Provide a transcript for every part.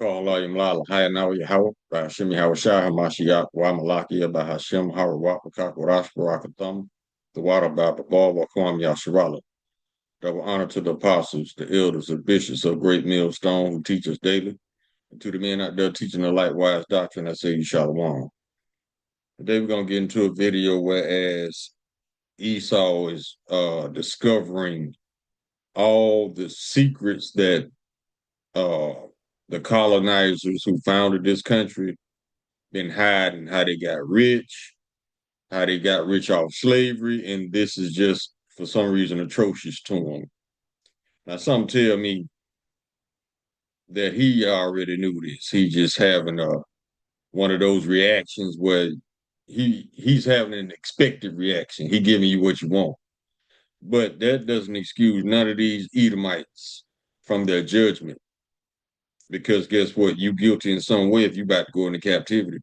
Call Mlala Hayanawa Yahweh, Bahashim Yahweh Shah Hamashiach, Wamalaki, Bahashim Harawak, Kakawash, Barakatham, the water Baba Ball, Wakwam Yasharala. Double honor to the apostles, the elders, the bishops of Great Millstone who teach us daily, and to the men out there teaching the likewise doctrine, I say you shalom. Today we're going to get into a video whereas Esau is discovering all the secrets that uh, the colonizers who founded this country been hiding, how they got rich, how they got rich off slavery, and this is just for some reason atrocious to them. Now, some tell me that he already knew this. He just having one of those reactions where he's having an expected reaction. He giving you what you want, but that doesn't excuse none of these Edomites from their judgment. Because guess what? You guilty in some way if you about to go into captivity,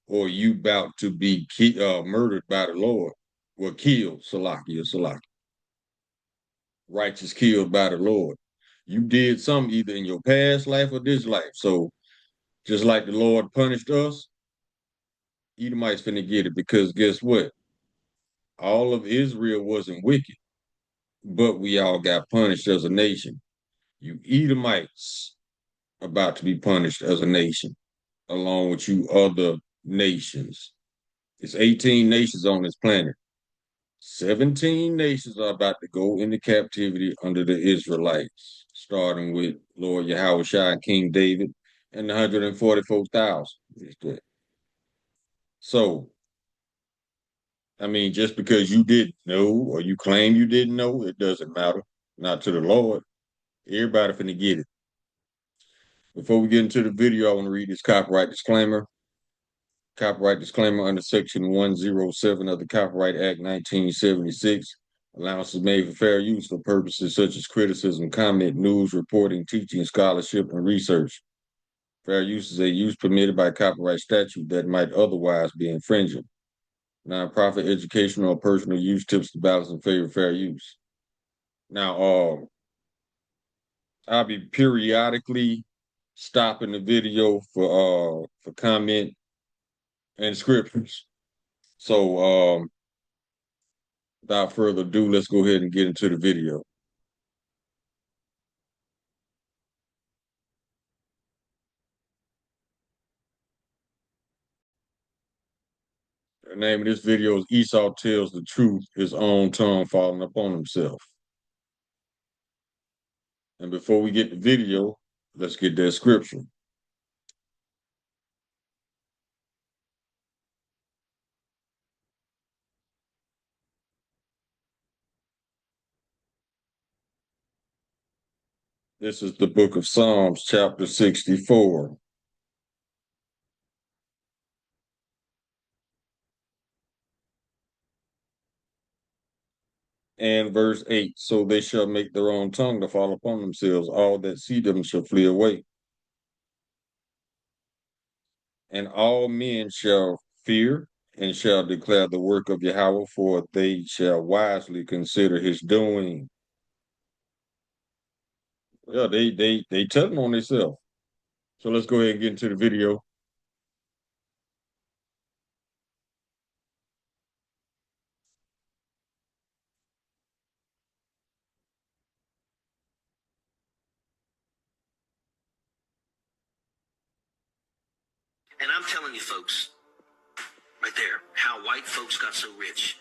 or you about to be murdered by the Lord, or killed, Salaki, righteous killed by the Lord. You did something either in your past life or this life. So just like the Lord punished us, Edomites finna get it because guess what? All of Israel wasn't wicked, but we all got punished as a nation. You Edomites about to be punished as a nation, along with you other nations. It's 18 nations on this planet. 17 nations are about to go into captivity under the Israelites, starting with Lord Yahweh Shai and King David and the 144,000. So, I mean, just because you didn't know or you claim you didn't know, it doesn't matter. Not to the Lord. Everybody finna get it. Before we get into the video, I want to read this copyright disclaimer. Copyright disclaimer under Section 107 of the Copyright Act 1976. Allowance is made for fair use for purposes such as criticism, comment, news, reporting, teaching, scholarship, and research. Fair use is a use permitted by copyright statute that might otherwise be infringing. Nonprofit, educational, or personal use tips the balance in favor of fair use. Now, I'll be periodically stopping the video for comment and scriptures. So without further ado, let's go ahead and get into the video. The name of this video is Esau Tells the Truth, His Own Tongue Falling Upon Himself. And before we get the video, let's get that scripture. This is the book of Psalms, chapter 64. And verse 8, so they shall make their own tongue to fall upon themselves. All that see them shall flee away. And all men shall fear and shall declare the work of Yahweh, for they shall wisely consider his doing. Yeah, they telling on themselves. So let's go ahead and get into the video. And I'm telling you, folks, right there, how white folks got so rich.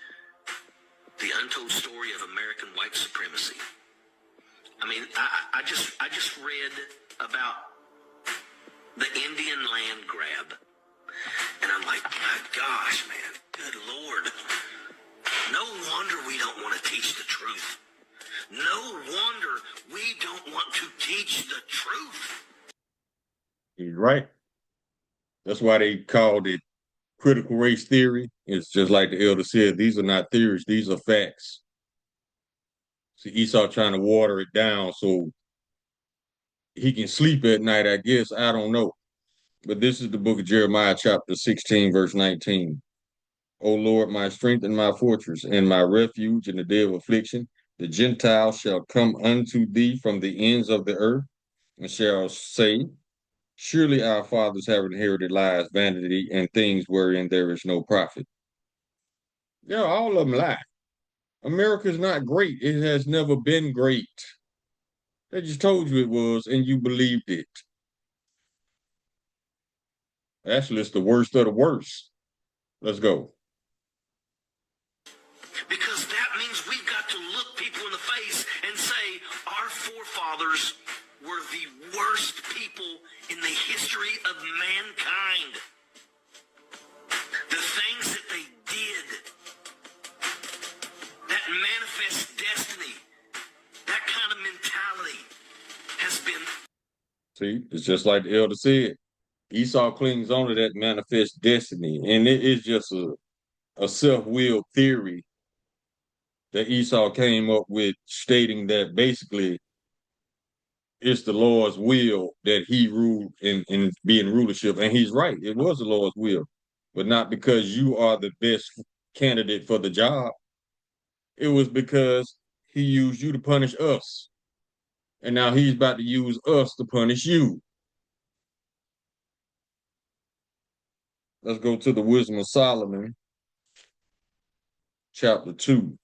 The untold story of American white supremacy. I mean, I just read about the Indian land grab, and I'm like, my gosh, man, good Lord. No wonder we don't want to teach the truth. No wonder we don't want to teach the truth. He's right. That's why they called it critical race theory. It's just like the elder said, these are not theories, these are facts. See, Esau trying to water it down so he can sleep at night, I guess. I don't know. But this is the book of Jeremiah, chapter 16, verse 19. O Lord, my strength and my fortress, and my refuge in the day of affliction, the Gentiles shall come unto thee from the ends of the earth, and shall say, Surely our fathers have inherited lies, vanity, and things wherein there is no profit. Yeah, all of them lie. America's not great. It has never been great. They just told you it was, and you believed it. Actually, it's the worst of the worst. Let's go. Because that means we've got to look people in the face and say our forefathers were the worst people in the history of mankind. The things that they did, that manifest destiny, that kind of mentality has been. See, it's just like the elder said. Esau clings on to that manifest destiny, and it is just a self-will theory that Esau came up with, stating that basically it's the Lord's will that he ruled in be in rulership. And he's right. It was the Lord's will, but not because you are the best candidate for the job. It was because he used you to punish us. And now he's about to use us to punish you. Let's go to the Wisdom of Solomon, chapter 2.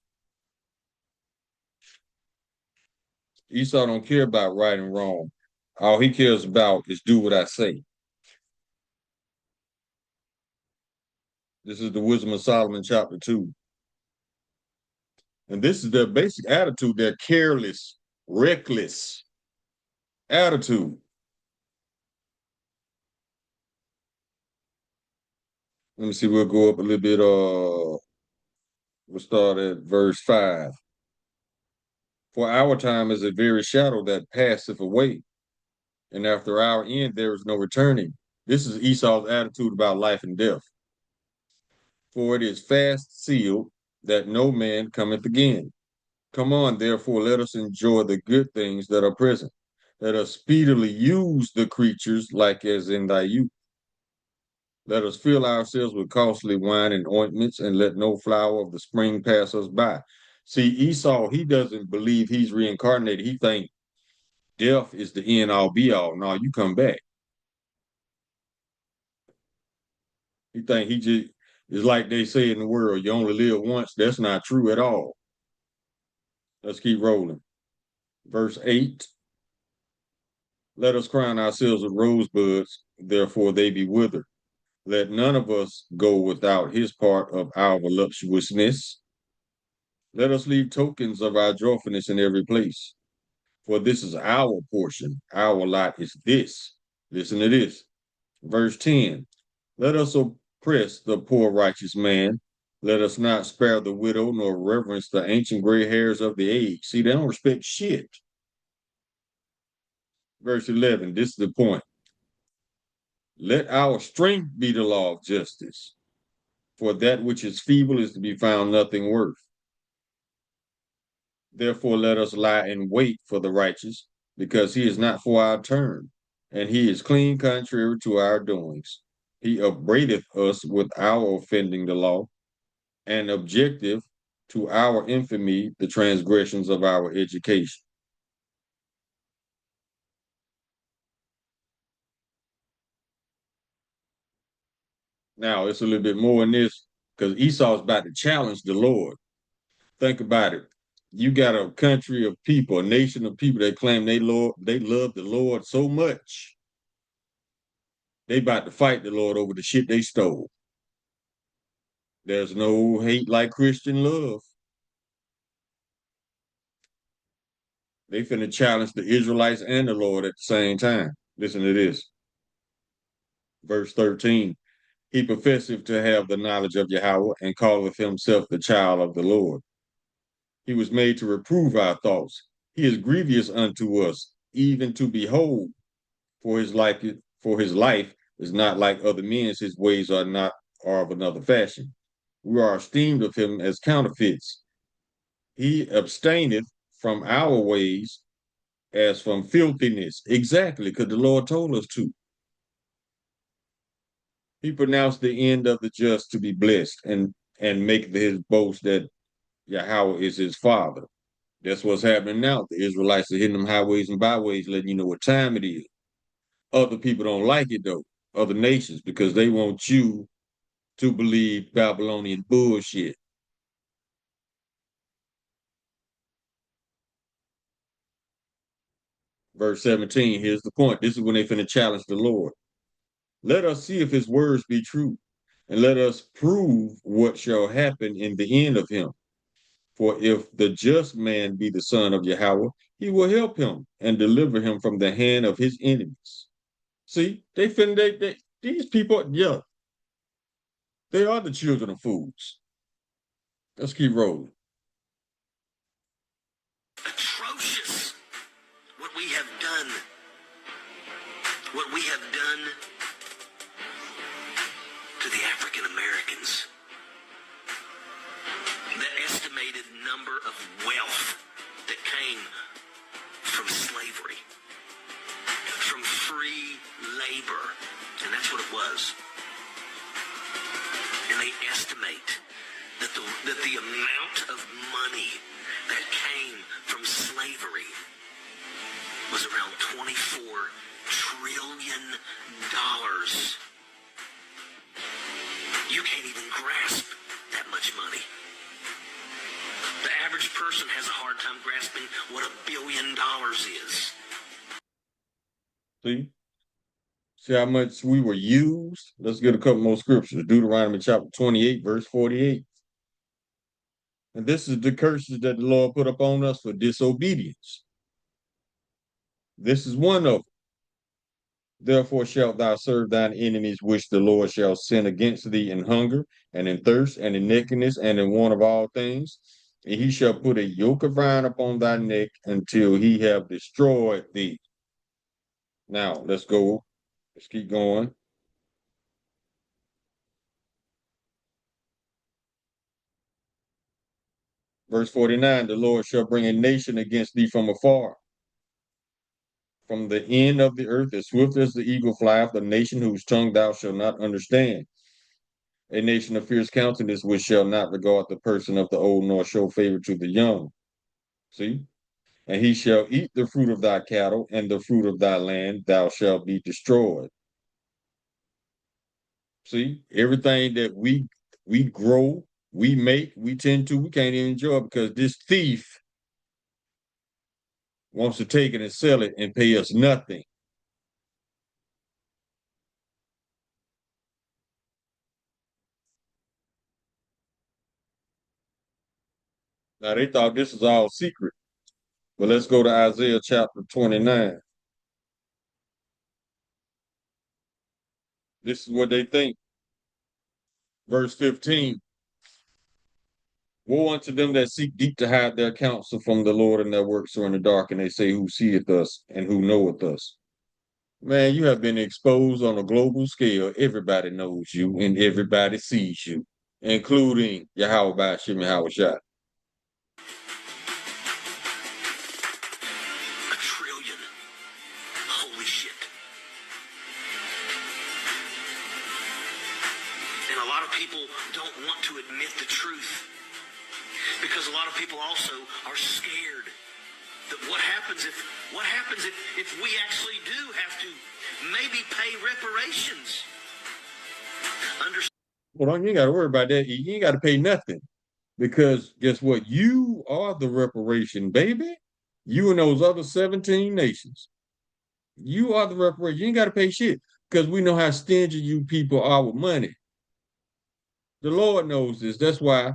Esau don't care about right and wrong. All he cares about is do what I say. This is the Wisdom of Solomon, chapter 2. And this is their basic attitude, their careless, reckless attitude. Let me see, we'll go up a little bit. We'll start at verse 5. For our time is a very shadow that passeth away, and after our end there is no returning. This is Esau's attitude about life and death. For it is fast sealed that no man cometh again. Come on, therefore, let us enjoy the good things that are present. Let us speedily use the creatures like as in thy youth. Let us fill ourselves with costly wine and ointments, and let no flower of the spring pass us by. See, Esau, he doesn't believe he's reincarnated. He thinks death is the end all be all. No, you come back. He think he just is like they say in the world, you only live once. That's not true at all. Let's keep rolling. Verse 8. Let us crown ourselves with rosebuds, therefore they be withered. Let none of us go without his part of our voluptuousness. Let us leave tokens of our joyfulness in every place. For this is our portion. Our lot is this. Listen to this. Verse 10. Let us oppress the poor righteous man. Let us not spare the widow, nor reverence the ancient gray hairs of the age. See, they don't respect shit. Verse 11. This is the point. Let our strength be the law of justice. For that which is feeble is to be found nothing worth. Therefore, let us lie in wait for the righteous, because he is not for our turn, and he is clean contrary to our doings. He upbraideth us with our offending the law, and objective to our infamy the transgressions of our education. Now, it's a little bit more in this, because Esau's about to challenge the Lord. Think about it. You got a country of people, a nation of people that claim they love the Lord so much they about to fight the Lord over the shit they stole. There's no hate like Christian love. They finna challenge the Israelites and the Lord at the same time. Listen to this. Verse 13. He professeth to have the knowledge of Yahweh and calleth himself the child of the Lord. He was made to reprove our thoughts. He is grievous unto us, even to behold, for his life is not like other men's, his ways are of another fashion. We are esteemed of him as counterfeits. He abstaineth from our ways as from filthiness. Exactly, because the Lord told us to. He pronounced the end of the just to be blessed and make his boast that Yahweh is his father. That's what's happening now. The Israelites are hitting them highways and byways, letting you know what time it is. Other people don't like it though, other nations, because they want you to believe Babylonian bullshit. Verse 17, here's the point. This is when they finna challenge the Lord. Let us see if his words be true, and let us prove what shall happen in the end of him. For if the just man be the son of Yahweh, he will help him and deliver him from the hand of his enemies. See, these people, yeah, they are the children of fools. Let's keep rolling. Atrocious what we have done. What we have done to the African Americans. The estimated number of wealth that came from slavery, from free labor, and that's what it was. And they estimate that the amount of money that came from slavery was around $24 trillion. You can't even grasp that much money. The average person has a hard time grasping what $1 billion is. See how much we were used? Let's get a couple more scriptures. Deuteronomy chapter 28, verse 48. And this is the curses that the Lord put upon us for disobedience. This is one of them. Therefore shalt thou serve thine enemies, which the Lord shall send against thee in hunger, and in thirst, and in nakedness, and in want of all things. And he shall put a yoke of iron upon thy neck until he have destroyed thee. Now, let's go. Let's keep going. Verse 49, the Lord shall bring a nation against thee from afar, from the end of the earth, as swift as the eagle flieth, the nation whose tongue thou shalt not understand. A nation of fierce countenance, which shall not regard the person of the old, nor show favor to the young. See? And he shall eat the fruit of thy cattle, and the fruit of thy land, thou shalt be destroyed. See? Everything that we grow, we make, we tend to, we can't even enjoy it because this thief wants to take it and sell it and pay us nothing. Now they thought this was all secret. But let's go to Isaiah chapter 29. This is what they think. Verse 15. Woe unto them that seek deep to hide their counsel from the Lord, and their works are in the dark, and they say, who seeth us and who knoweth us? Man, you have been exposed on a global scale. Everybody knows you and everybody sees you, including Yahweh Bashim Yahweh Shai. $1 trillion. Holy shit. And a lot of people don't want to admit the truth because a lot of people also are scared that what happens if we actually do have to maybe pay reparations. Well, you ain't got to worry about that. You ain't got to pay nothing because guess what? You are the reparation, baby. You and those other 17 nations. You are the reparation. You ain't got to pay shit because we know how stingy you people are with money. The Lord knows this. That's why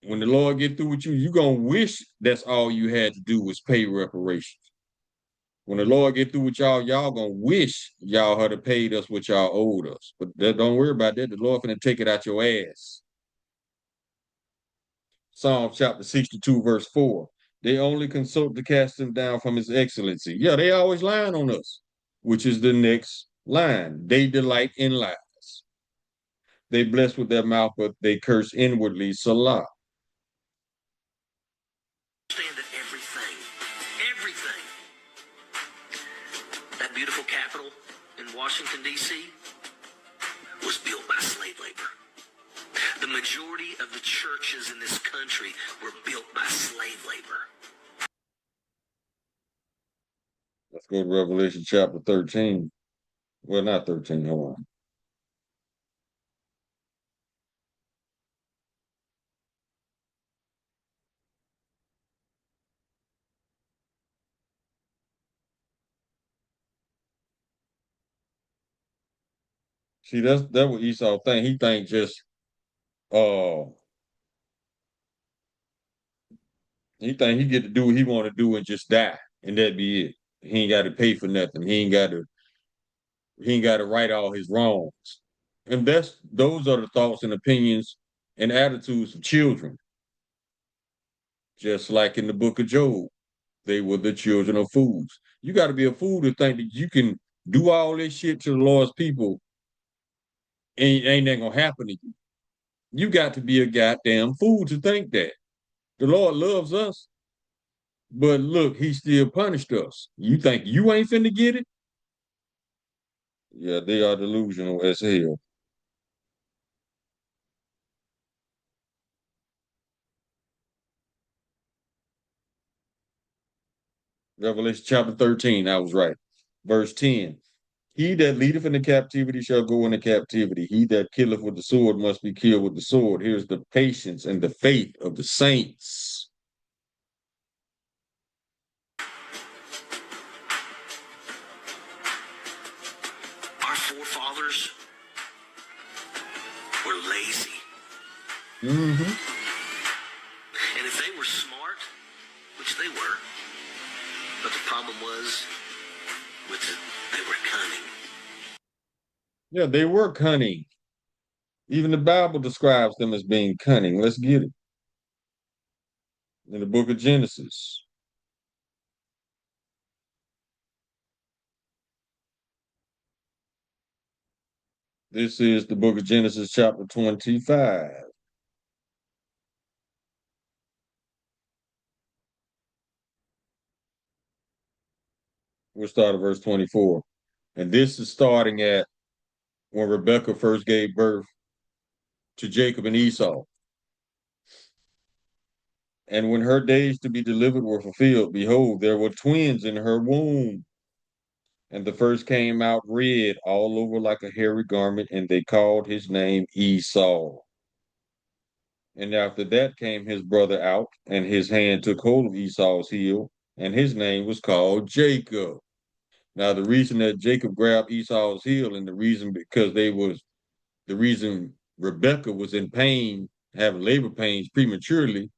when the Lord get through with you, you're going to wish that's all you had to do was pay reparations. When the Lord get through with y'all going to wish y'all had paid us what y'all owed us. But don't worry about that. The Lord finna take it out your ass. Psalm chapter 62, verse 4. They only consult to cast him down from his excellency. Yeah, they always lying on us, which is the next line. They delight in lies. They bless with their mouth, but they curse inwardly. Salah. Understand that everything, that beautiful capital in Washington, D.C. was built by slave labor. The majority of the churches in this country were built by slave labor. Let's go to Revelation chapter 13. Well, not 13, hold on. See, that's what Esau think. He think just uh he think he get to do what he want to do and just die, and that be it. He ain't got to pay for nothing. He ain't got to right all his wrongs. And those are the thoughts and opinions and attitudes of children. Just like in the book of Job, they were the children of fools. You got to be a fool to think that you can do all this shit to the Lord's people and ain't that gonna happen to you. You got to be a goddamn fool to think that. The Lord loves us, but look, he still punished us. You think you ain't finna get it? Yeah, they are delusional as hell. Revelation chapter 13, I was right. Verse 10. He that leadeth into captivity shall go into captivity. He that killeth with the sword must be killed with the sword. Here's the patience and the faith of the saints. Our forefathers were lazy. Mm-hmm. And if they were smart, which they were, but the problem was with it, they were cunning. Yeah, they were cunning. Even the Bible describes them as being cunning. Let's get it. In the book of Genesis. This is the book of Genesis, chapter 25. We'll start at verse 24. And this is starting at when Rebekah first gave birth to Jacob and Esau. And when her days to be delivered were fulfilled, behold, there were twins in her womb. And the first came out red all over like a hairy garment, and they called his name Esau. And after that came his brother out, and his hand took hold of Esau's heel, and his name was called Jacob. Now, the reason that Jacob grabbed Esau's heel, and the reason because the reason Rebecca was in pain, having labor pains prematurely,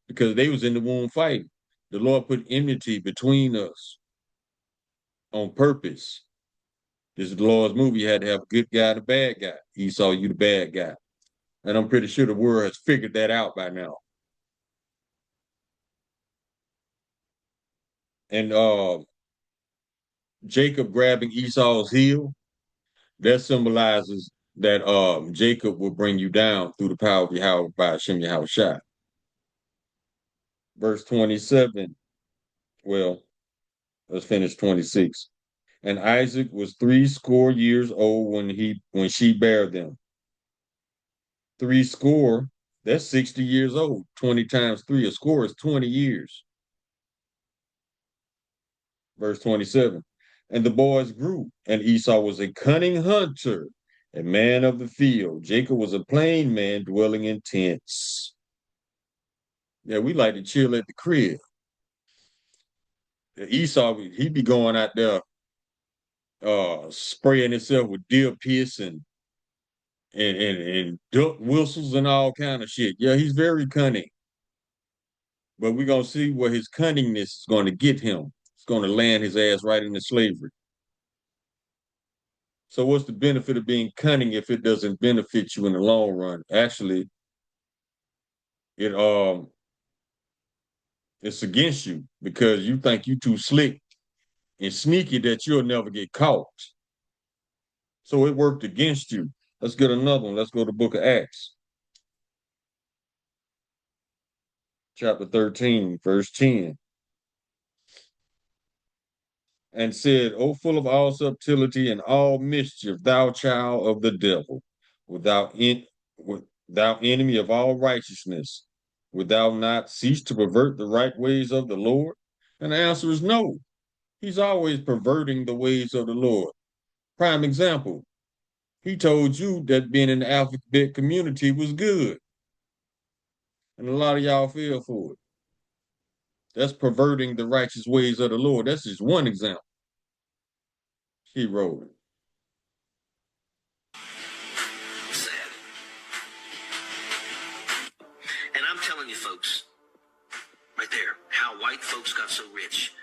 because they was in the womb fighting. The Lord put enmity between us on purpose. This is the Lord's movie. You had to have a good guy and a bad guy. Esau, you the bad guy. And I'm pretty sure the world has figured that out by now. And Jacob grabbing Esau's heel, that symbolizes that Jacob will bring you down through the power of Yahweh by Hashem Yahushua. Verse 27. Well, let's finish 26. And Isaac was 60 years old when she bare them. 60, that's 60 years old. 20 times 3, a score is 20 years. Verse 27. And the boys grew, and Esau was a cunning hunter, a man of the field. Jacob was a plain man dwelling in tents. Yeah, we like to chill at the crib. Esau, he'd be going out there spraying himself with deer piss and duck whistles and all kind of shit. Yeah, he's very cunning. But we're gonna see where his cunningness is going to get him. It's going to land his ass right into slavery. So what's the benefit of being cunning if it doesn't benefit you in the long run? Actually, it it's against you because you think you too slick and sneaky that you'll never get caught. So it worked against you. Let's get another one. Let's go to the book of Acts, chapter 13, verse 10. And said, O full of all subtlety and all mischief, thou child of the devil, without in, thou enemy of all righteousness, wilt thou not cease to pervert the right ways of the Lord? And the answer is no. He's always perverting the ways of the Lord. Prime example, he told you that being in the alphabet community was good, and a lot of y'all fell for it. That's perverting the righteous ways of the Lord. That's just one example. He wrote it. Sad. And I'm telling you, folks, right there, how white folks got so rich.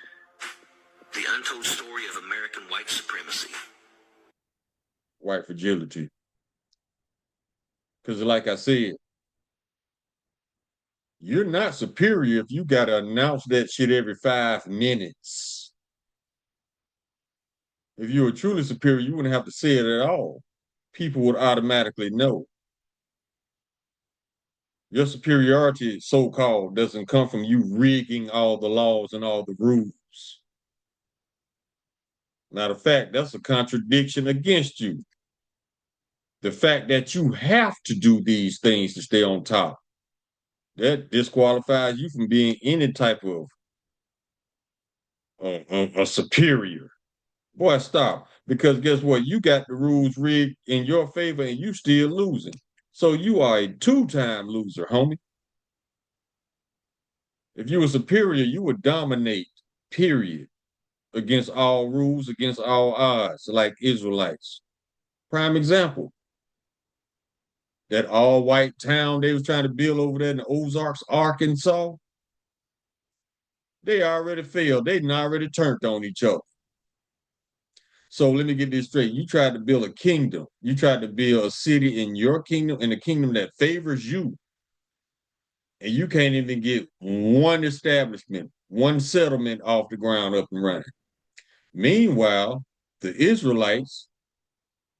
The untold story of American white supremacy. White fragility. Because, like I said, you're not superior if you got to announce that shit every 5 minutes. If you were truly superior, you wouldn't have to say it at all. People would automatically know. Your superiority, so called, doesn't come from you rigging all the laws and all the rules. Matter of fact, that's a contradiction against you. The fact that you have to do these things to stay on top, that disqualifies you from being any type of a superior. Boy, stop. Because guess what? You got the rules rigged in your favor and you still losing. So you are a two-time loser, homie. If you were superior, you would dominate, period, against all rules, against all odds, like Israelites. Prime example, that all-white town they was trying to build over there in the Ozarks, Arkansas, they already failed. They already turned on each other. So let me get this straight. You tried to build a kingdom. You tried to build a city in your kingdom, in a kingdom that favors you. And you can't even get one establishment, one settlement off the ground up and running. Meanwhile, the Israelites,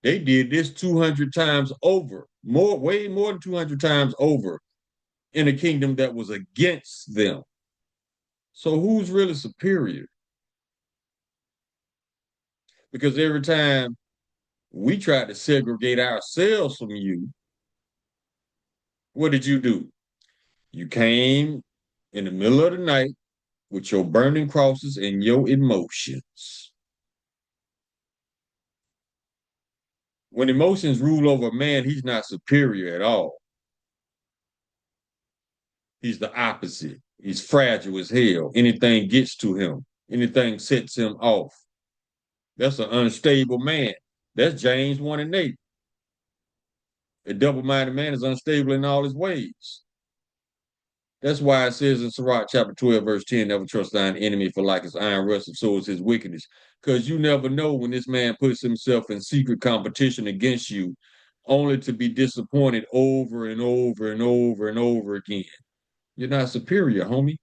they did this 200 times over, way more than 200 times over in a kingdom that was against them. So who's really superior? Because every time we tried to segregate ourselves from you, what did you do? You came in the middle of the night with your burning crosses and your emotions. When emotions rule over a man, he's not superior at all. He's the opposite. He's fragile as hell. Anything gets to him, anything sets him off. That's an unstable man. That's James 1 and 8. A double-minded man is unstable in all his ways. That's why it says in Sirach chapter 12, verse 10, never trust thine enemy, for like his iron rust, so is his wickedness. Because you never know when this man puts himself in secret competition against you, only to be disappointed over and over and over and over again. You're not superior, homie.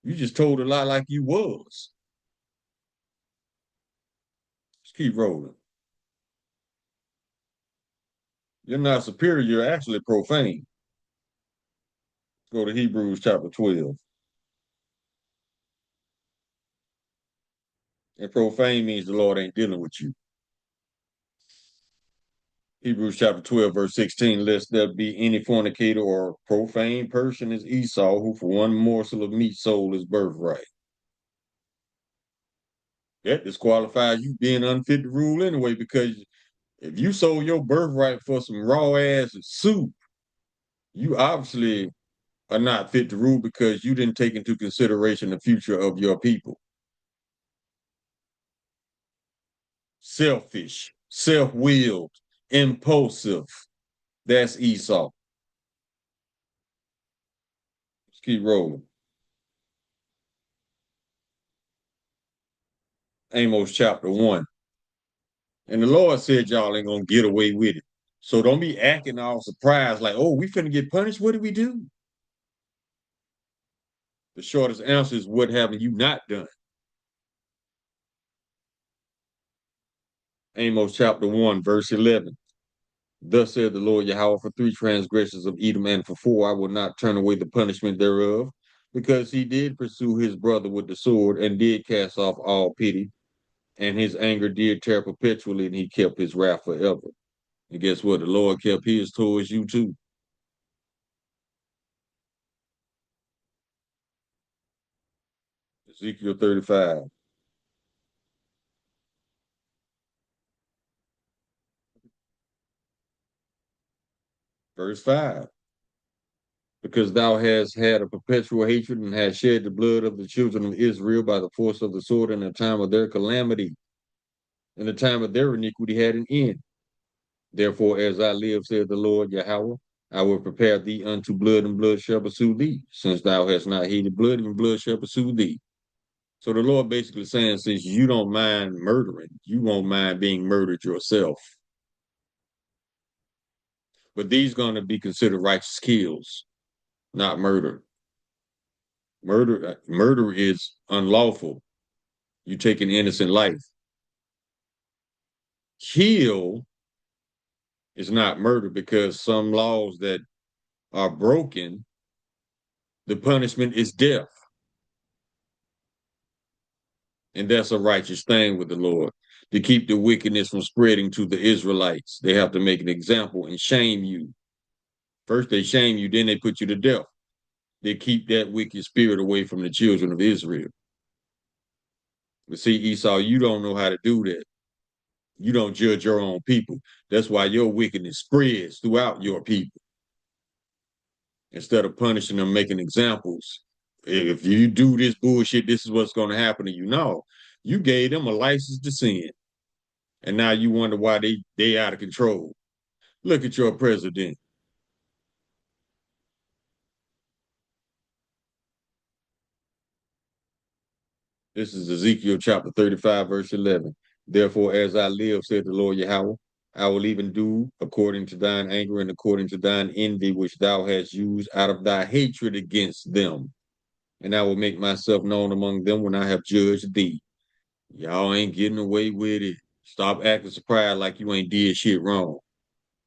You just told a lie like you was. Just keep rolling. You're not superior, you're actually profane. Go to Hebrews chapter 12. And profane means the Lord ain't dealing with you. Hebrews chapter 12, verse 16, lest there be any fornicator or profane person as Esau, who for one morsel of meat sold his birthright. That disqualifies you being unfit to rule anyway, because if you sold your birthright for some raw ass soup, you obviously are not fit to rule because you didn't take into consideration the future of your people. Selfish, self-willed, impulsive. That's Esau. Let's keep rolling. Amos chapter 1. And the Lord said y'all ain't gonna get away with it. So don't be acting all surprised like, oh, we finna get punished. What did we do? The shortest answer is what haven't you not done? Amos chapter 1, verse 11. Thus said the Lord Yahweh, for 3 transgressions of Edom and for 4 I will not turn away the punishment thereof, because he did pursue his brother with the sword and did cast off all pity, and his anger did tear perpetually, and he kept his wrath forever. And guess what? The Lord kept his towards you too. Ezekiel 35. Verse 5. Because thou hast had a perpetual hatred and hast shed the blood of the children of Israel by the force of the sword in the time of their calamity, in the time of their iniquity had an end. Therefore, as I live, saith the Lord Yahweh, I will prepare thee unto blood, and blood shall pursue thee. Since thou hast not hated blood, even blood shall pursue thee. So the Lord basically saying, since you don't mind murdering, you won't mind being murdered yourself. But these going to be considered righteous kills, not murder. Murder is unlawful. You take an innocent life. Kill is not murder because some laws that are broken, the punishment is death. And that's a righteous thing with the Lord. To keep the wickedness from spreading to the Israelites, they have to make an example and shame you. First they shame you, then they put you to death. They keep that wicked spirit away from the children of Israel. But see, Esau, you don't know how to do that. You don't judge your own people. That's why your wickedness spreads throughout your people. Instead of punishing them, making examples. If you do this bullshit, this is what's going to happen to you. No, you gave them a license to sin. And now you wonder why they out of control. Look at your president. This is Ezekiel chapter 35, verse 11. Therefore, as I live, said the Lord Yahweh, I will even do according to thine anger and according to thine envy, which thou hast used out of thy hatred against them. And I will make myself known among them when I have judged thee. Y'all ain't getting away with it. Stop acting surprised like you ain't did shit wrong.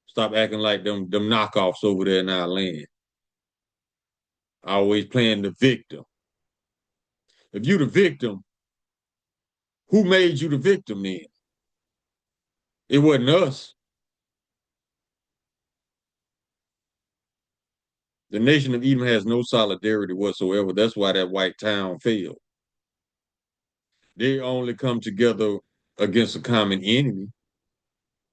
Stop acting like them knockoffs over there in our land. Always playing the victim. If you the victim, who made you the victim then? It wasn't us. The nation of Edom has no solidarity whatsoever. That's why that white town failed. They only come together against a common enemy.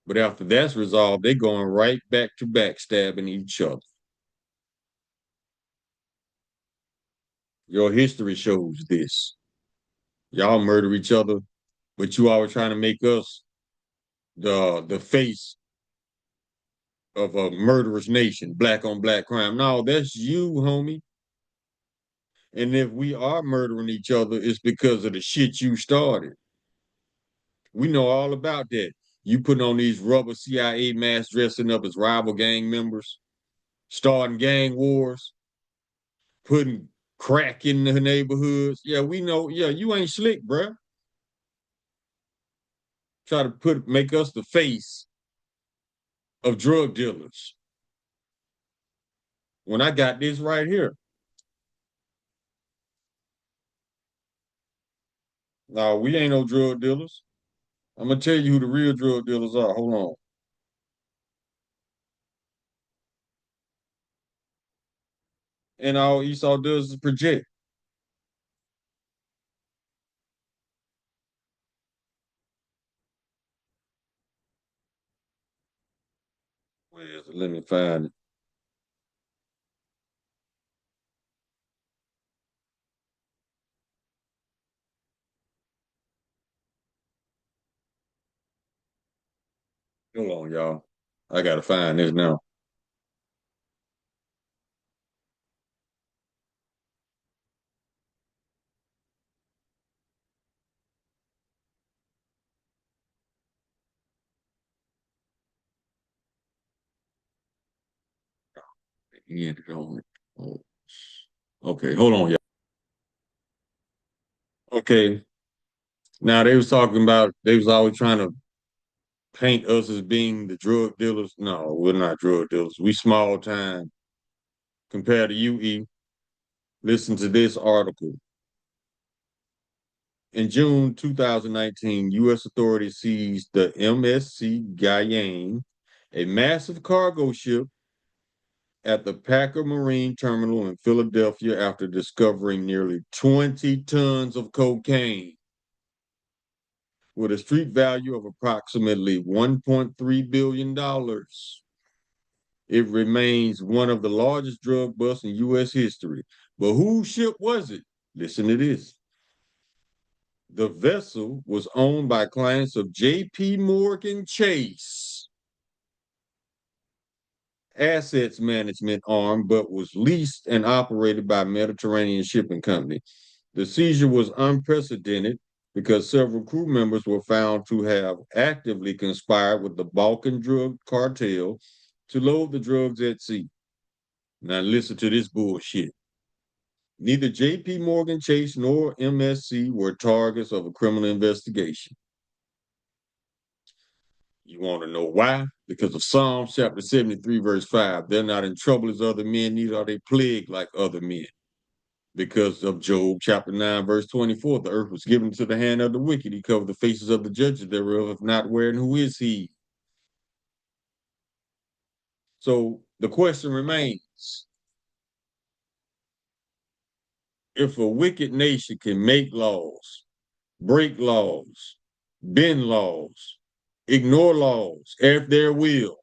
But after that's resolved, they're going right back to backstabbing each other. Your history shows this. Y'all murder each other, but you always trying to make us the face of a murderous nation, black on black crime. No, that's you, homie. And if we are murdering each other, it's because of the shit you started. We know all about that. You putting on these rubber CIA masks, dressing up as rival gang members, starting gang wars, putting crack in the neighborhoods. Yeah, we know. Yeah, you ain't slick, bruh. Try to make us the face of drug dealers. When I got this right here. No, we ain't no drug dealers. I'm gonna tell you who the real drug dealers are. Hold on. And all Esau does is project. Where is it? Let me find it. Hold on, y'all. I gotta find this now. He ended on it. Oh. Okay, hold on, y'all. Okay. Now they was talking about they was always trying to paint us as being the drug dealers. No, we're not drug dealers. We small time compared to you, E. Listen to this article. In June 2019, U.S. authorities seized the MSC Guyane, a massive cargo ship at the Packer Marine Terminal in Philadelphia after discovering nearly 20 tons of cocaine with a street value of approximately $1.3 billion. It remains one of the largest drug busts in U.S. history. But whose ship was it? Listen to this. The vessel was owned by clients of J.P. Morgan Chase assets management arm, but was leased and operated by Mediterranean Shipping Company. The seizure was unprecedented because several crew members were found to have actively conspired with the Balkan drug cartel to load the drugs at sea. Now listen to this bullshit. Neither J.P. Morgan Chase nor MSC were targets of a criminal investigation. You want to know why? Because of Psalms chapter 73, verse 5. They're not in trouble as other men, neither are they plagued like other men. Because of Job chapter 9, verse 24, the earth was given to the hand of the wicked. He covered the faces of the judges thereof, if not where and who is he? So the question remains, if a wicked nation can make laws, break laws, bend laws, ignore laws at their will,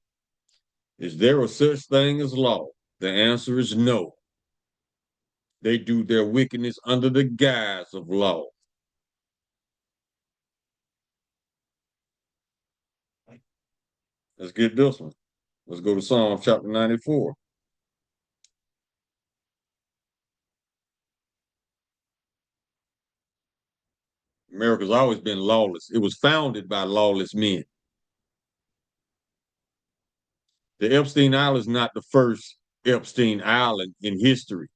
is there a such thing as law? The answer is no. They do their wickedness under the guise of law. Let's get this one. Let's go to Psalm chapter 94. America's always been lawless. It was founded by lawless men. The Epstein Island is not the first Epstein Island in history.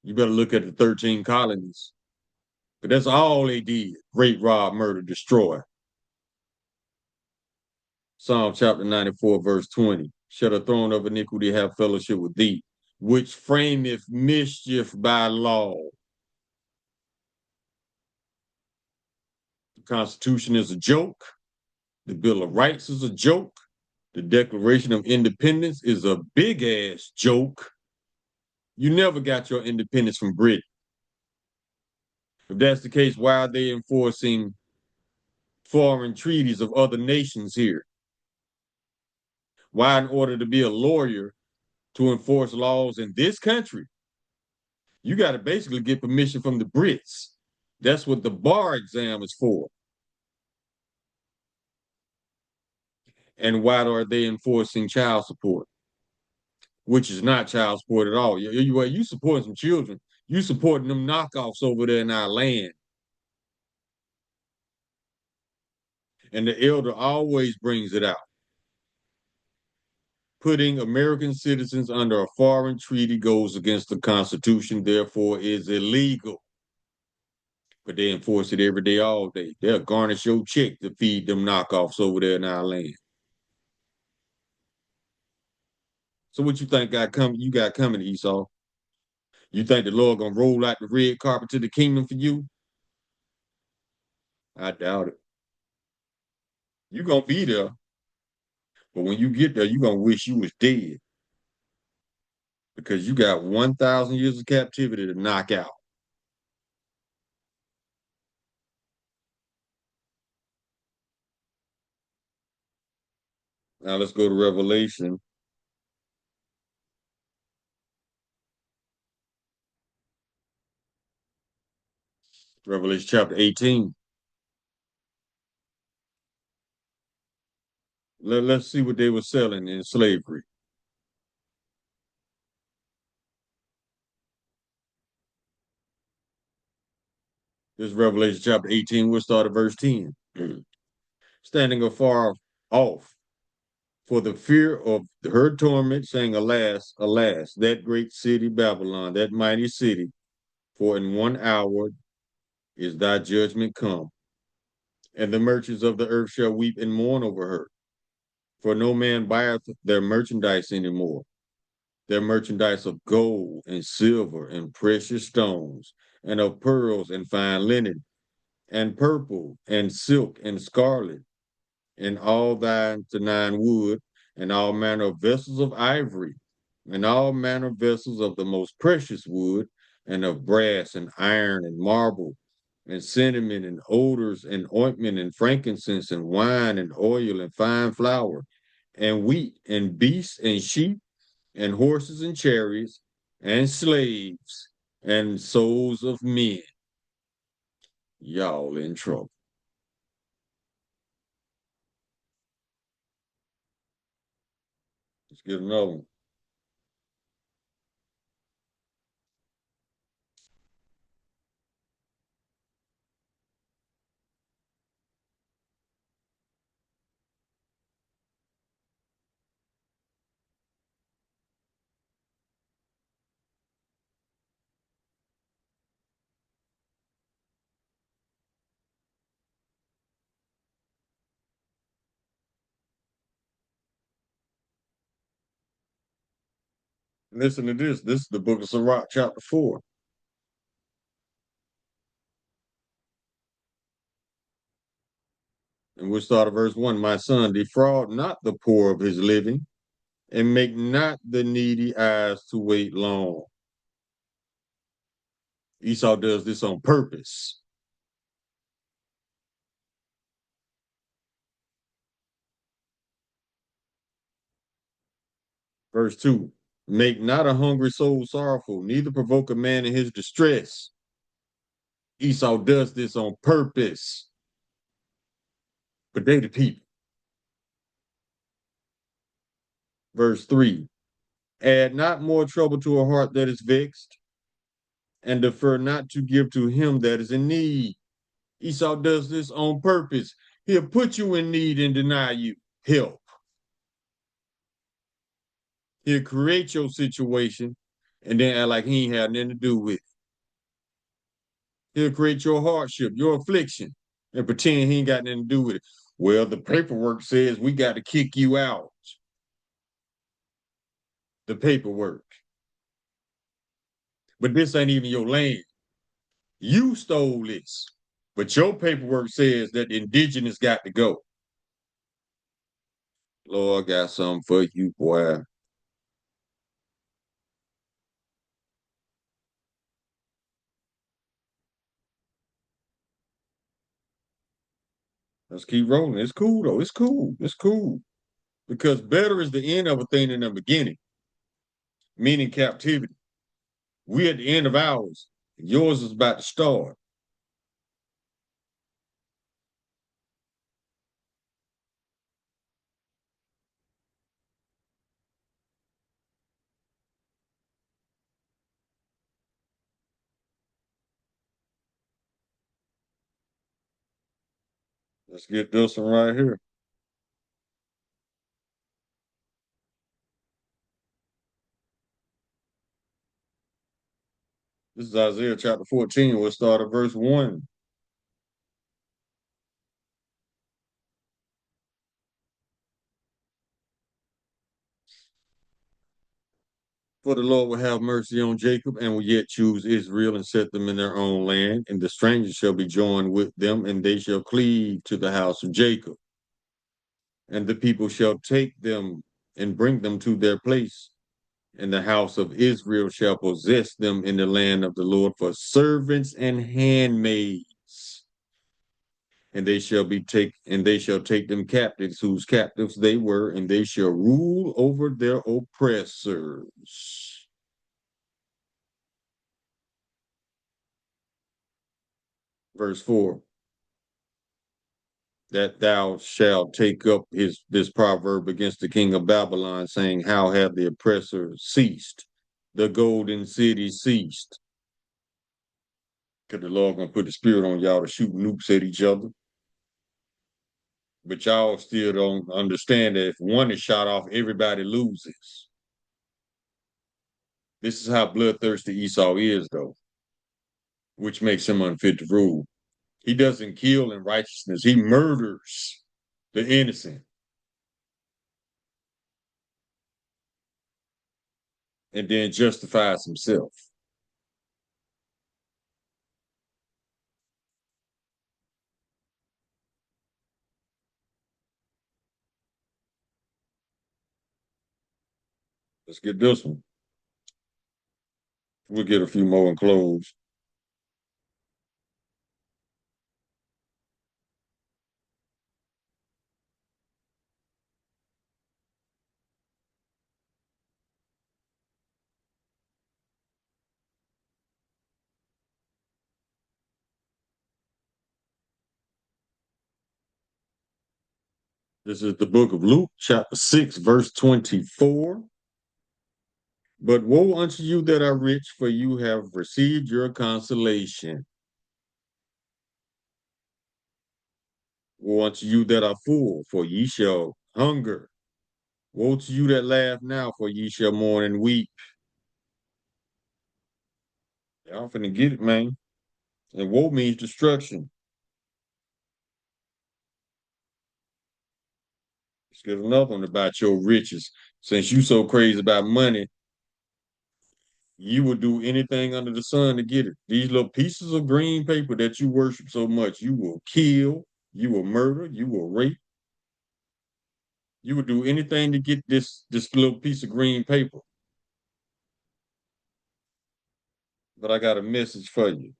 You better look at the 13 colonies. But that's all they did: rape, rob, murder, destroy. Psalm chapter 94, verse 20. Shall the throne of iniquity have fellowship with thee, which frameth mischief by law? The Constitution is a joke. The Bill of Rights is a joke. The Declaration of Independence is a big ass joke. You never got your independence from Britain. If that's the case, why are they enforcing foreign treaties of other nations here? Why, in order to be a lawyer to enforce laws in this country, you got to basically get permission from the Brits. That's what the bar exam is for. And why are they enforcing child support, which is not child support at all? You supporting some children. You supporting them knockoffs over there in our land. And the elder always brings it out. Putting American citizens under a foreign treaty goes against the Constitution, therefore is illegal. But they enforce it every day, all day. They'll garnish your check to feed them knockoffs over there in our land. So what you think you got coming, Esau? You think the Lord gonna roll out the red carpet to the kingdom for you? I doubt it. You're gonna be there, but when you get there, you're gonna wish you was dead because you got 1,000 years of captivity to knock out. Now let's go to Revelation. Revelation chapter 18. Let's see what they were selling in slavery. This is Revelation chapter 18. We'll start at verse 10. Standing afar off for the fear of her torment, saying, Alas, alas, that great city Babylon, that mighty city, for in 1 hour is thy judgment come. And the merchants of the earth shall weep and mourn over her, for no man buyeth their merchandise anymore. Their merchandise of gold and silver and precious stones, and of pearls and fine linen, and purple and silk and scarlet, and all thine to nine wood, and all manner of vessels of ivory, and all manner of vessels of the most precious wood, and of brass and iron and marble, and cinnamon and odors and ointment and frankincense and wine and oil and fine flour, and wheat, and beasts, and sheep, and horses, and chariots, and slaves, and souls of men. Y'all in trouble. Let's get another one. Listen to this. This is the book of Sirach, chapter 4. And we'll start at verse 1. My son, defraud not the poor of his living, and make not the needy eyes to wait long. Esau does this on purpose. Verse 2. Make not a hungry soul sorrowful, neither provoke a man in his distress. Esau does this on purpose. But they the people. Verse 3. Add not more trouble to a heart that is vexed, and defer not to give to him that is in need. Esau does this on purpose. He'll put you in need and deny you help. He'll create your situation and then act like he ain't had nothing to do with it. He'll create your hardship, your affliction, and pretend he ain't got nothing to do with it. Well, the paperwork says we got to kick you out. The paperwork. But this ain't even your land. You stole this. But your paperwork says that the indigenous got to go. Lord, I got something for you, boy. Let's keep rolling. It's cool, though. It's cool. It's cool. Because better is the end of a thing than the beginning, meaning captivity. We at the end of ours. Yours is about to start. Let's get this one right here. This is Isaiah chapter 14. We'll start at verse 1. For the Lord will have mercy on Jacob and will yet choose Israel and set them in their own land. And the strangers shall be joined with them, and they shall cleave to the house of Jacob. And the people shall take them and bring them to their place. And the house of Israel shall possess them in the land of the Lord for servants and handmaids. And they shall take them captives, whose captives they were, and they shall rule over their oppressors. Verse 4. That thou shalt take up this proverb against the king of Babylon, saying, how have the oppressors ceased? The golden city ceased. Because the Lord gonna put the spirit on y'all to shoot nukes at each other. But y'all still don't understand that if one is shot off, everybody loses. This is how bloodthirsty Esau is, though, which makes him unfit to rule. He doesn't kill in righteousness, he murders the innocent and then justifies himself. Let's get this one. We'll get a few more and close. This is the book of Luke, chapter 6, verse 24. But woe unto you that are rich, for you have received your consolation. Woe unto you that are full, for ye shall hunger. Woe to you that laugh now, for ye shall mourn and weep. Y'all finna get it, man. And woe means destruction. Let's get another one about your riches. Since you so crazy about money, you will do anything under the sun to get it. These little pieces of green paper that you worship so much, you will kill, you will murder, you will rape, you will do anything to get this little piece of green paper. But I got a message for you.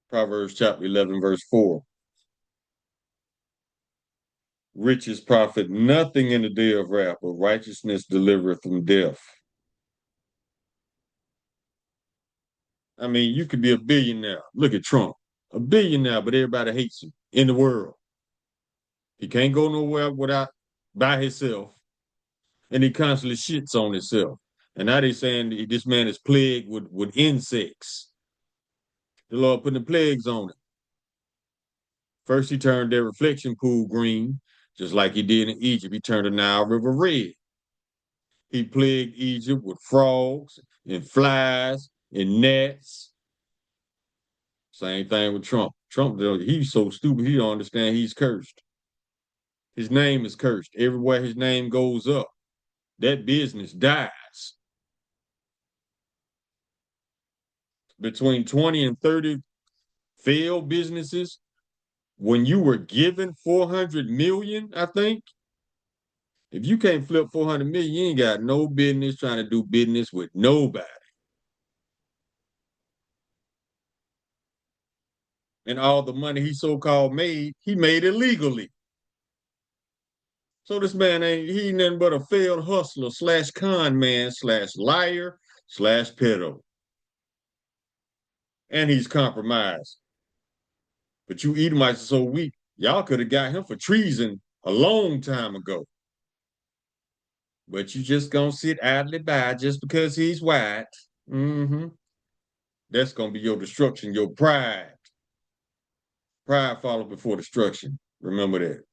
Proverbs chapter 11, verse 4. Riches profit nothing in the day of wrath, but righteousness delivereth from death. I mean, you could be a billionaire. Look at Trump, a billionaire, but everybody hates him in the world. He can't go nowhere without by himself, and he constantly shits on himself. And now they're saying this man is plagued with insects. The Lord putting the plagues on him. First, he turned their reflection pool green, just like he did in Egypt. He turned the Nile River red. He plagued Egypt with frogs and flies and gnats. Same thing with Trump. Trump, he's so stupid, he don't understand he's cursed. His name is cursed. Everywhere his name goes up, that business dies. Between 20 and 30 failed businesses, when you were given 400 million, I think, if you can't flip 400 million, you ain't got no business trying to do business with nobody. And all the money he so-called made, he made illegally. So this man he nothing but a failed hustler slash con man slash liar slash pedo. And he's compromised. But you Edomites are so weak, y'all could have got him for treason a long time ago. But you just gonna sit idly by just because he's white. Mm-hmm. That's gonna be your destruction, your pride. Pride follow before destruction. Remember that.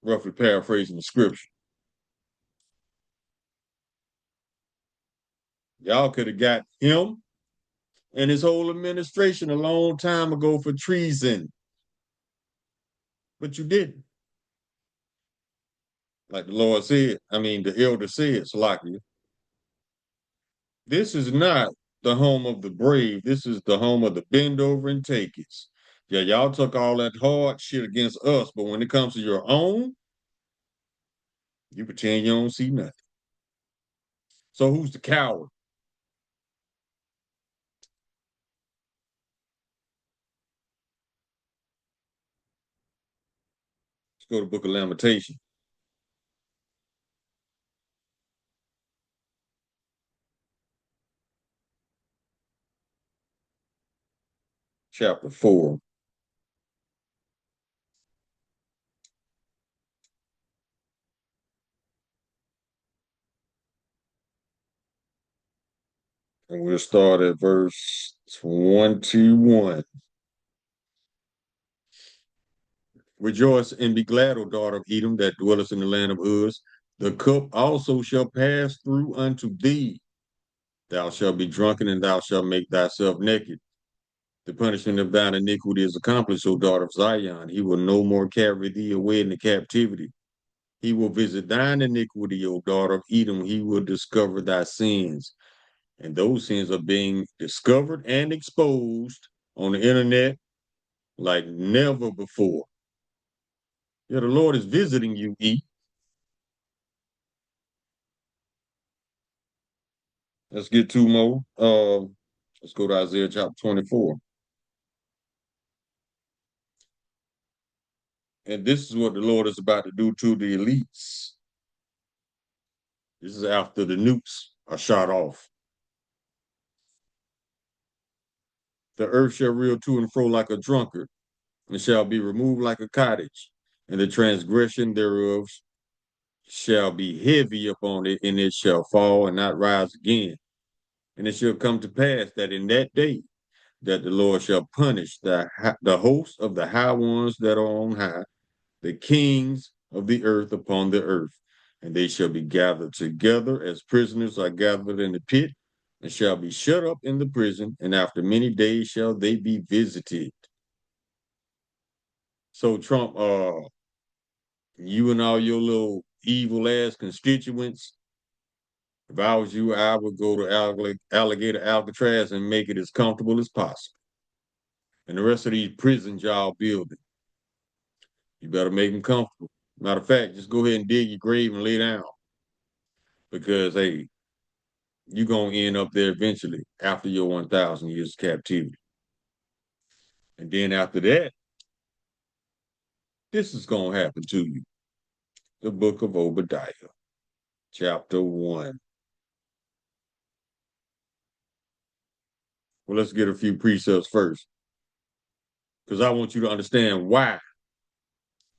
Roughly paraphrasing the scripture. Y'all could have got him and his whole administration a long time ago for treason. But you didn't. Like the Lord said, the elder said, Salakia, this is not the home of the brave. This is the home of the bend over and take it. Yeah, y'all took all that hard shit against us, but when it comes to your own, you pretend you don't see nothing. So who's the coward? Let's go to the Book of Lamentation, chapter 4. And we'll start at verse 21. Rejoice and be glad, O daughter of Edom, that dwellest in the land of Uz. The cup also shall pass through unto thee. Thou shalt be drunken, and thou shalt make thyself naked. The punishment of thine iniquity is accomplished, O daughter of Zion. He will no more carry thee away into captivity. He will visit thine iniquity, O daughter of Edom. He will discover thy sins. And those sins are being discovered and exposed on the internet like never before. Yeah, the Lord is visiting you, E. Let's get two more. Let's go to Isaiah chapter 24. And this is what the Lord is about to do to the elites. This is after the nukes are shot off. The earth shall reel to and fro like a drunkard, and shall be removed like a cottage, and the transgression thereof shall be heavy upon it, and it shall fall and not rise again. And it shall come to pass that in that day that the Lord shall punish the host of the high ones that are on high, the kings of the earth upon the earth, and they shall be gathered together as prisoners are gathered in the pit, and shall be shut up in the prison, and after many days shall they be visited. So Trump, you and all your little evil ass constituents, if I was you, I would go to Alligator Alcatraz and make it as comfortable as possible. And the rest of these prisons y'all building, you better make them comfortable. Matter of fact, just go ahead and dig your grave and lay down. Because, hey, you're going to end up there eventually after your 1,000 years of captivity. And then after that, this is going to happen to you. The book of Obadiah, chapter 1. Well, let's get a few precepts first. Because I want you to understand why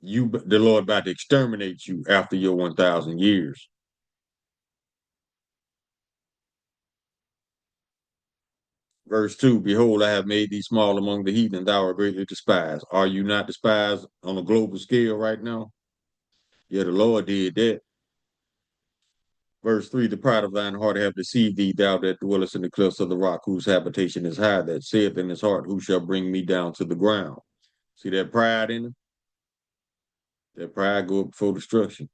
the Lord about to exterminate you after your 1,000 years. Verse 2, behold, I have made thee small among the heathen, thou art greatly despised. Are you not despised on a global scale right now? Yeah, the Lord did that. Verse 3, the pride of thine heart have deceived thee, thou that dwellest in the cliffs of the rock, whose habitation is high, that saith in his heart, who shall bring me down to the ground? See that pride in him? That pride go up before destruction.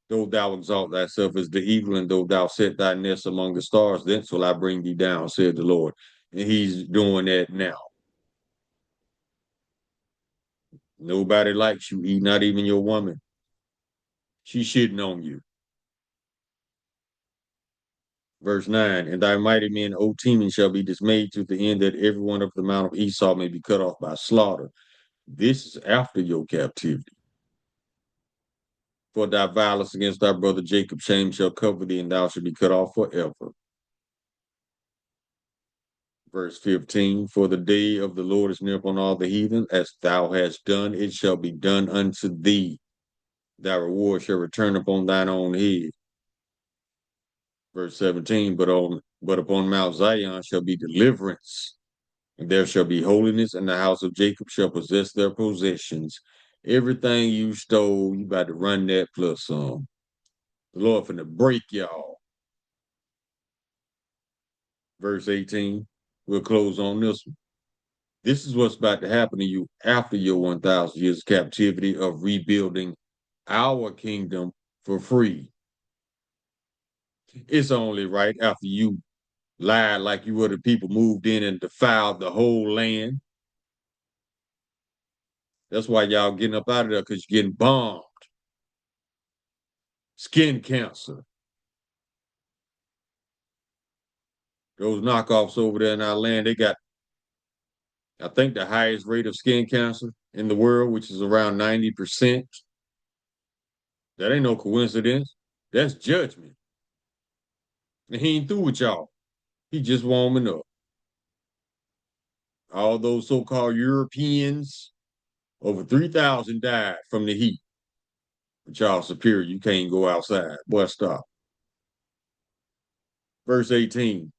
Though thou exalt thyself as the eagle, and though thou set thy nest among the stars, thence will I bring thee down, said the Lord. And he's doing that now. Nobody likes you, not even your woman. She's shitting on you. Verse 9, and thy mighty men, O Teman, shall be dismayed to the end that every one of the mount of Esau may be cut off by slaughter. This is after your captivity. For thy violence against thy brother Jacob, shame shall cover thee, and thou shalt be cut off forever. Verse 15, for the day of the Lord is near upon all the heathen, as thou hast done, it shall be done unto thee. Thy reward shall return upon thine own head. Verse 17, but upon Mount Zion shall be deliverance, and there shall be holiness, and the house of Jacob shall possess their possessions. Everything you stole, you about to run that plus some. The Lord finna break y'all. Verse 18, we'll close on this one. This is what's about to happen to you after your 1,000 years of captivity of rebuilding our kingdom for free. It's only right after you lied like you were the people moved in and defiled the whole land. That's why y'all getting up out of there, because you're getting bombed. Skin cancer. Those knockoffs over there in our land, they got, I think, the highest rate of skin cancer in the world, which is around 90%. That ain't no coincidence. That's judgment. And he ain't through with y'all. He just warming up. All those so-called Europeans, over 3,000 died from the heat. But y'all superior, you can't go outside. Boy, stop. Verse 18,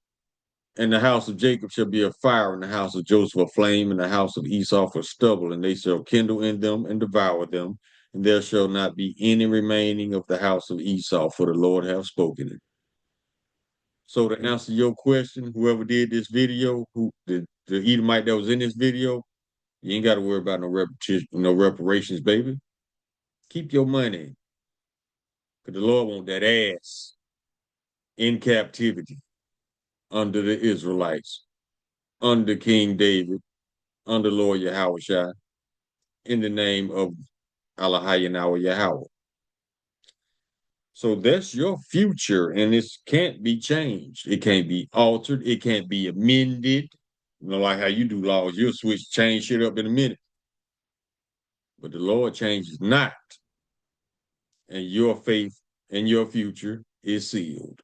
and the house of Jacob shall be a fire, and the house of Joseph a flame, and the house of Esau for stubble, and they shall kindle in them and devour them, and there shall not be any remaining of the house of Esau, for the Lord hath spoken it. So to answer your question, whoever did this video, the Edomite that was in this video, you ain't got to worry about no reparations, baby. Keep your money, because the Lord want that ass in captivity under the Israelites, under King David, under Lord Yahweh, in the name of Allah Yahweh. So that's your future, and this can't be changed. It can't be altered. It can't be amended. You know, like how you do laws, you'll change shit up in a minute. But the Lord changes not, and your faith and your future is sealed.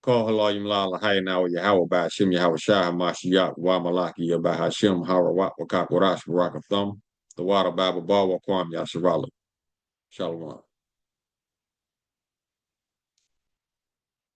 Call Halayim La Lahayana Yahweh by Hashem Yahweh Shah Mashiach Wamalaki by Hashem Harawat Wakak Warash Barakathum, the water Bible Bawa Kwam Yasharala. Shalom.